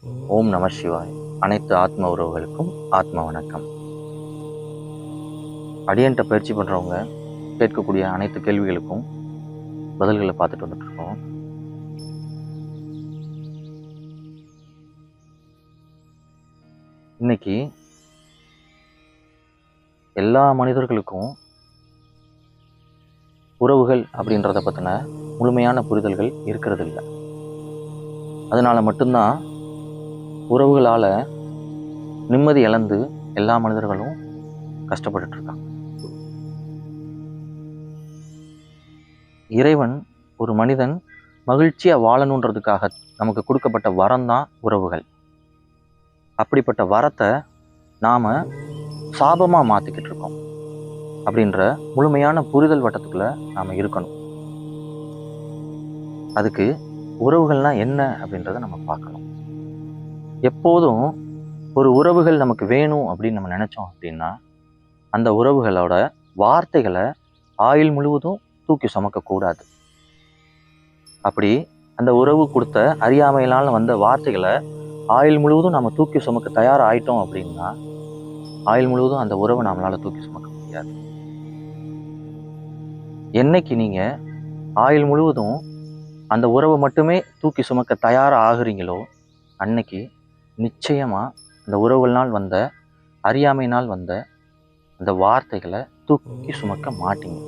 ஓம் நம சிவாய். அனைத்து ஆத்ம உறவுகளுக்கும் ஆத்ம வணக்கம். அடியன்ட்ட பயிற்சி பண்ணுறவங்க கேட்கக்கூடிய அனைத்து கேள்விகளுக்கும் பதில்களை பார்த்துட்டு வந்துட்டு இருக்கோம். இன்னைக்கு எல்லா மனிதர்களுக்கும் உறவுகள் அப்படின்றத பற்றின முழுமையான புரிதல்கள் இருக்கிறது இல்லை. அதனால மட்டும்தான் உறவுகளால் நிம்மதி இழந்து எல்லா மனிதர்களும் கஷ்டப்பட்டுட்டு இருக்காங்க. இறைவன் ஒரு மனிதன் மகிழ்ச்சியாக வாழணுன்றதுக்காக நமக்கு கொடுக்கப்பட்ட வரம் தான் உறவுகள். அப்படிப்பட்ட வரத்தை நாம் சாபமாக மாற்றிக்கிட்டு இருக்கோம். அப்படின்ற முழுமையான புரிதல் வட்டத்துக்குள்ள நாம் இருக்கணும். அதுக்கு உறவுகள்னால் என்ன அப்படின்றத நம்ம பார்க்கணும். எப்போதும் ஒரு உறவுகள் நமக்கு வேணும் அப்படின்னு நம்ம நினச்சோம் அப்படின்னா அந்த உறவுகளோட வார்த்தைகளை ஆயுள் முழுவதும் தூக்கி சுமக்கக்கூடாது. அப்படி அந்த உறவு கொடுத்த அறியாமையினால் வந்த வார்த்தைகளை ஆயுள் முழுவதும் நம்ம தூக்கி சுமக்க தயாராகிட்டோம் அப்படின்னா ஆயுள் முழுவதும் அந்த உறவை நம்மளால் தூக்கி சுமக்க முடியாது. என்னைக்கு நீங்கள் ஆயுள் முழுவதும் அந்த உறவை மட்டுமே தூக்கி சுமக்க தயாராக ஆகுறீங்களோ அன்னைக்கு நிச்சயமாக அந்த உறவுகள்னால் வந்த அறியாமையினால் வந்த அந்த வார்த்தைகளை தூக்கி சுமக்க மாட்டீங்க.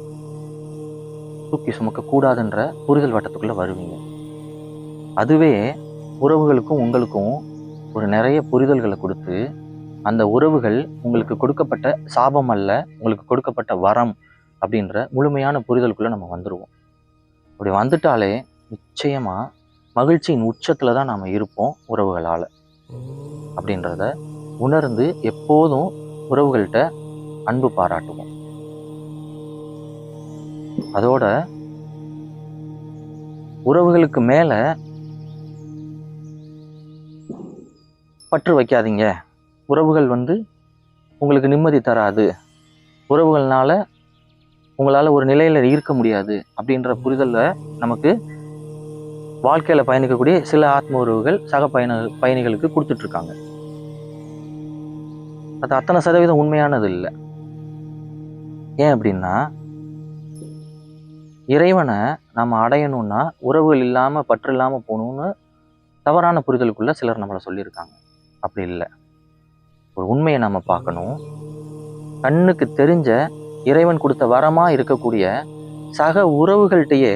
தூக்கி சுமக்கக்கூடாதுன்ற புரிதல் வட்டத்துக்குள்ளே வருவீங்க. அதுவே உறவுகளுக்கும் உங்களுக்கும் ஒரு நிறைய புரிதல்களை கொடுத்து அந்த உறவுகள் உங்களுக்கு கொடுக்கப்பட்ட சாபம் அல்ல, உங்களுக்கு கொடுக்கப்பட்ட வரம் அப்படின்ற முழுமையான புரிதலுக்குள்ளே நம்ம வந்துடுவோம். அப்படி வந்துட்டாலே நிச்சயமாக மகிழ்ச்சியின் உச்சத்தில் தான் நாம் இருப்போம் உறவுகளால். அப்படின்றத உணர்ந்து எப்போதும் உறவுகள்கிட்ட அன்பு பாராட்டுவோம். அதோட உறவுகளுக்கு மேலே பற்று வைக்காதீங்க. உறவுகள் உங்களுக்கு நிம்மதி தராது, உறவுகள்னால உங்களால் ஒரு நிலையில் இருக்க முடியாது அப்படின்ற புரிதலில் நமக்கு வாழ்க்கையில் பயணிக்கக்கூடிய சில ஆத்ம உறவுகள் சக பயணிகளுக்கு கொடுத்துட்ருக்காங்க. அது அத்தனை சதவீதம் உண்மையானது இல்லை. ஏன் அப்படின்னா இறைவனை நம்ம அடையணும்னா உறவுகள் இல்லாமல் பற்று இல்லாமல் போகணும்னு தவறான புரிதலுக்குள்ள சிலர் நம்மளை சொல்லியிருக்காங்க. அப்படி இல்லை. ஒரு உண்மையை நம்ம பார்க்கணும். கண்ணுக்கு தெரிஞ்ச இறைவன் கொடுத்த வரமாக இருக்கக்கூடிய சக உறவுகள்கிட்டயே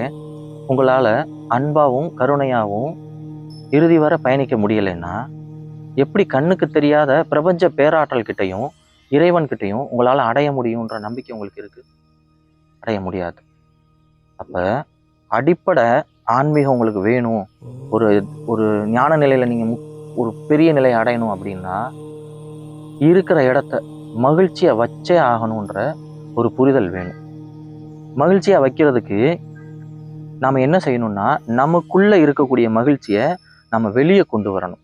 உங்களால் அன்பாகவும் கருணையாகவும் இறுதி வரை பயணிக்க முடியலைன்னா எப்படி கண்ணுக்கு தெரியாத பிரபஞ்ச பேராற்றல் கிட்டையும் இறைவன்கிட்டையும் உங்களால் அடைய முடியுன்ற நம்பிக்கை உங்களுக்கு இருக்கு? அடைய முடியாது. அப்போ அடிப்படை ஆன்மீகம் உங்களுக்கு வேணும், ஒரு ஒரு ஞான நிலையில் நீங்கள் ஒரு பெரிய நிலையை அடையணும் அப்படின்னா இருக்கிற இடத்த மகிழ்ச்சியை வச்சே ஆகணுன்ற ஒரு புரிதல் வேணும். மகிழ்ச்சியாக வைக்கிறதுக்கு நாம் என்ன செய்யணும்னா நமக்குள்ளே இருக்கக்கூடிய மகிழ்ச்சியை நம்ம வெளியே கொண்டு வரணும்.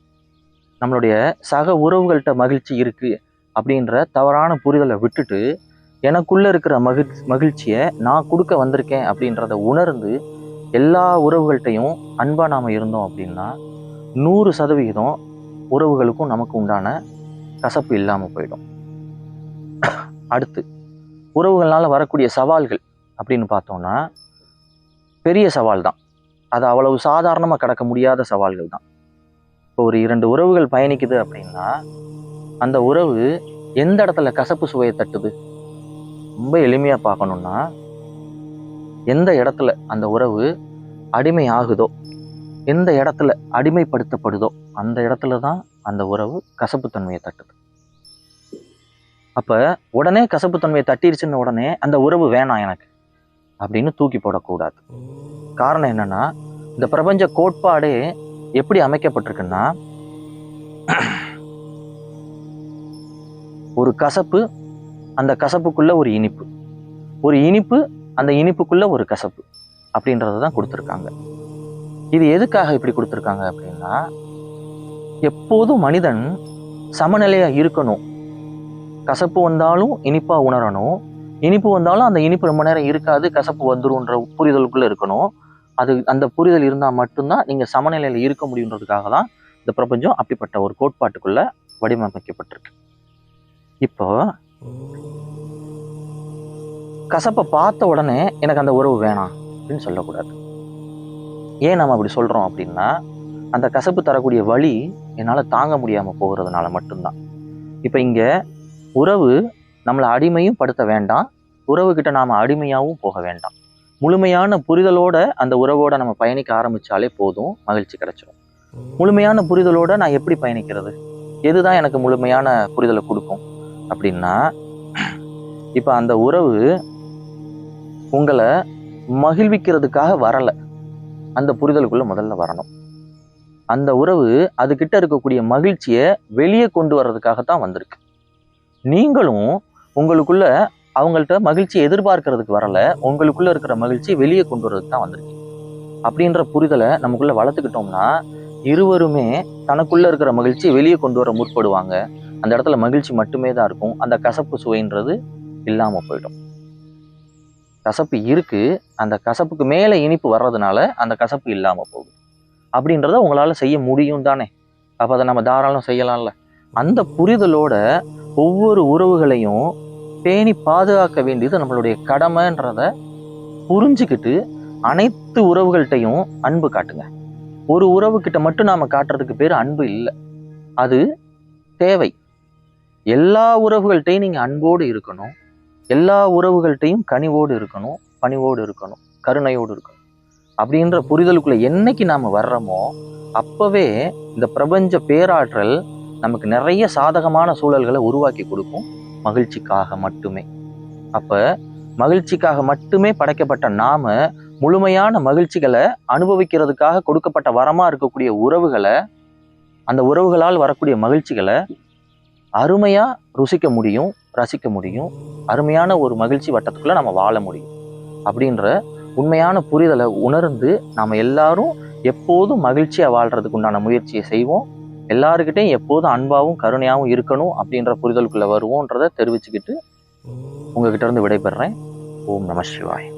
நம்மளுடைய சக உறவுகள்கிட்ட மகிழ்ச்சி இருக்குது அப்படின்ற தவறான புரிதலை விட்டுட்டு எனக்குள்ளே இருக்கிற மகிழ்ச்சியை நான் கொடுக்க வந்திருக்கேன் அப்படின்றத உணர்ந்து எல்லா உறவுகள்கிட்டையும் அன்பாக நாம் இருந்தோம் அப்படின்னா 100% உறவுகளுக்கும் நமக்கு உண்டான கசப்பு இல்லாமல் போயிடும். அடுத்து உறவுகள்னால வரக்கூடிய சவால்கள் அப்படின்னு பார்த்தோம்னா பெரிய சவால் தான். அது அவ்வளவு சாதாரணமாக கடக்க முடியாத சவால்கள் தான். இப்போ ஒரு 2 உறவுகள் பயணிக்குது அப்படின்னா அந்த உறவு எந்த இடத்துல கசப்பு சுவையை தட்டுது? ரொம்ப எளிமையாக பார்க்கணுன்னா எந்த இடத்துல அந்த உறவு அடிமை ஆகுதோ, எந்த இடத்துல அடிமைப்படுத்தப்படுதோ அந்த இடத்துல தான் அந்த உறவு கசப்புத்தன்மையை தட்டுது. அப்போ உடனே கசப்புத்தன்மையை தட்டிருச்சுன்னு உடனே அந்த உறவு வேணாம் எனக்கு அப்படின்னு தூக்கி போடக்கூடாது. காரணம் என்னன்னா இந்த பிரபஞ்ச கோட்பாடே எப்படி அமைக்கப்பட்டிருக்குன்னா ஒரு கசப்பு, அந்த கசப்புக்குள்ள ஒரு இனிப்பு, ஒரு இனிப்பு, அந்த இனிப்புக்குள்ள ஒரு கசப்பு அப்படின்றத தான் கொடுத்துருக்காங்க. இது எதுக்காக இப்படி கொடுத்துருக்காங்க அப்படின்னா எப்போதும் மனிதன் சமநிலையா இருக்கணும். கசப்பு வந்தாலும் இனிப்பா உணரணும், இனிப்பு வந்தாலும் அந்த இனிப்பு ரொம்ப நேரம் இருக்காது, கசப்பு வந்துரும்ன்ற புரிதலுக்குள்ள இருக்கணும். அது அந்த புரிதல் இருந்தால் மட்டும்தான் நீங்கள் சமநிலையில் இருக்க முடியுன்றதுக்காக தான் இந்த பிரபஞ்சம் அப்படிப்பட்ட ஒரு கோட்பாட்டுக்குள்ள வடிவமைக்கப்பட்டிருக்கு. இப்போ கசப்பை பார்த்த உடனே எனக்கு அந்த உறவு வேணாம் அப்படின்னு சொல்லக்கூடாது. ஏன் நம்ம அப்படி சொல்றோம் அப்படின்னா, அந்த கசப்பு தரக்கூடிய வலி என்னால் தாங்க முடியாம போகிறதுனால மட்டும்தான். இப்போ இங்க உறவு நம்மளை அடிமையும் படுத்த வேண்டாம், உறவுகிட்ட நாம அடிமையாகவும் போக வேண்டாம். முழுமையான புரிதலோட அந்த உறவோட நம்ம பயணிக்க ஆரம்பிச்சாலே போதும், மகிழ்ச்சி கிடைச்சிடும். முழுமையான புரிதலோட நான் எப்படி பயணிக்கிறது? எதுதான் எனக்கு முழுமையான புரிதலை கொடுக்கும் அப்படின்னா, இப்ப அந்த உறவு உங்களை மகிழ்விக்கிறதுக்காக வரல, அந்த புரிதலுக்குள்ள முதல்ல வரணும். அந்த உறவு அதுகிட்ட இருக்கக்கூடிய மகிழ்ச்சியை வெளியே கொண்டு வர்றதுக்காகத்தான் வந்திருக்கு. நீங்களும் உங்களுக்குள்ள அவங்கள்ட்ட மகிழ்ச்சியை எதிர்பார்க்கறதுக்கு வரல, உங்களுக்குள்ள இருக்கிற மகிழ்ச்சியை வெளியே கொண்டு வர்றதுக்கு தான் வந்திருக்கு. அப்படின்ற புரிதலை நமக்குள்ள வளர்த்துக்கிட்டோம்னா, இருவருமே தனக்குள்ள இருக்கிற மகிழ்ச்சியை வெளியே கொண்டு வர முற்படுவாங்க. அந்த இடத்துல மகிழ்ச்சி மட்டுமே தான் இருக்கும். அந்த கசப்பு சுவைன்றது இல்லாம போயிடும். கசப்பு இருக்கு, அந்த கசப்புக்கு மேல இனிப்பு வர்றதுனால அந்த கசப்பு இல்லாம போகுது. அப்படின்றத உங்களால செய்ய முடியும் தானே? அப்ப அதை நம்ம தாராளம் செய்யலாம்ல. அந்த புரிதலோட ஒவ்வொரு உறவுகளையும் பேணி பாதுகாக்க வேண்டியது நம்மளுடைய கடமைன்றத புரிஞ்சுக்கிட்டு அனைத்து உறவுகள்கிட்டையும் அன்பு காட்டுங்க. ஒரு உறவுகிட்ட மட்டும் நாம காட்டுறதுக்கு பேர் அன்பு இல்லை, அது தேவை. எல்லா உறவுகள்கிட்டையும் நீங்க அன்போடு இருக்கணும், எல்லா உறவுகள்கிட்டையும் கனிவோடு இருக்கணும், பணிவோடு இருக்கணும், கருணையோடு இருக்கணும். அப்படின்ற புரிதலுக்குள்ள என்னைக்கு நாம வர்றோமோ அப்பவே இந்த பிரபஞ்ச பேராற்றல் நமக்கு நிறைய சாதகமான சூழல்களை உருவாக்கி கொடுக்கும், மகிழ்ச்சிக்காக மட்டுமே. அப்ப மகிழ்ச்சிக்காக மட்டுமே படைக்கப்பட்ட நாம முழுமையான மகிழ்ச்சிகளை அனுபவிக்கிறதுக்காக கொடுக்கப்பட்ட வரமா இருக்கக்கூடிய உறவுகளை, அந்த உறவுகளால் வரக்கூடிய மகிழ்ச்சிகளை அருமையா ருசிக்க முடியும், ரசிக்க முடியும். அருமையான ஒரு மகிழ்ச்சி வட்டத்துக்குள்ள நம்ம வாழ முடியும். அப்படின்ற உண்மையான புரிதலை உணர்ந்து நாம எல்லாரும் எப்போதும் மகிழ்ச்சியா வாழ்றதுக்கு உண்டான முயற்சியை செய்வோம். எல்லாருக்கிட்டையும் எப்போதும் அன்பாவும் கருணையாவும் இருக்கணும் அப்படின்ற புரிதலுக்குள்ள வருவோன்றதை தெரிவிச்சுக்கிட்டு உங்ககிட்ட இருந்து விடைபெறேன். ஓம் நம சிவாய்.